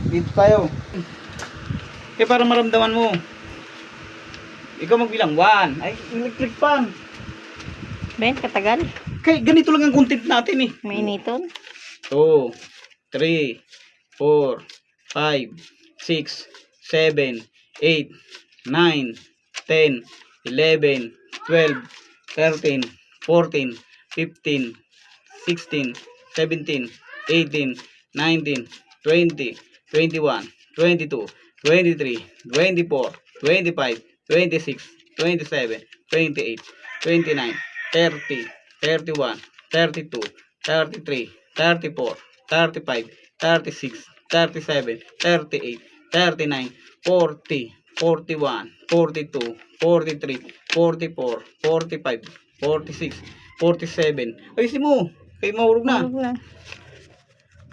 Dito tayo. Kaya para maramdaman mo. Ikaw magbilang 1. Ay, electric fan. Ben, katagal. Kaya ganito lang ang content natin eh. Mainiton. 2, 3, 4, 5, 6, 7, 8, 9, 10, 11, 12, 13, 14, 15, 16, 17, 18, 19, 20, 21, 22, 23, 24, 25, 26, 27, 28, 29, 30, 31, 32, 33, 34, 35, 36, 37, 38, 39, 40, 41, 42, 43, 44, 45, 46, 47. Ayusin mo. Kayo mahulog na. Tulog na.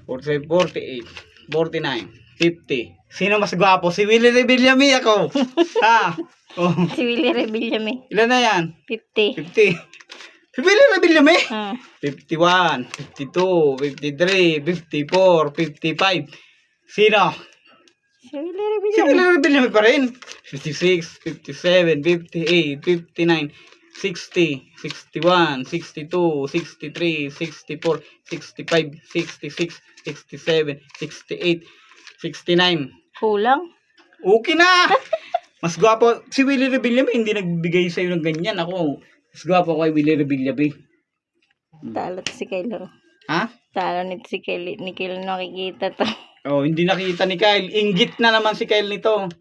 47, 48, 49, 50. Sino mas gwapo? Si Willie Revillame ako. Ha? Oh, Si Willie Revillame. ilan na yan? 50. 50. Si Willie Revillame? Ah. 51, 52, 53, 54, 55. Sino? Si Willie Si Revillame. Willie Revillame pa rin. 56, 57, 58, 59, 60, 61, 62, 63, 64, 65, 66, 67, 68, 69. Kulang. Okay na! Mas gwapo. Si Willie Revillame hindi nagbigay sa'yo ng ganyan. Ako, mas gwapo kay Willie Revillame. Talo to si Kyle. Ha? Talo nito si Kyle. Ni Kyle nakikita to. Oh, hindi nakita ni Kyle. Inggit na naman si Kyle nito.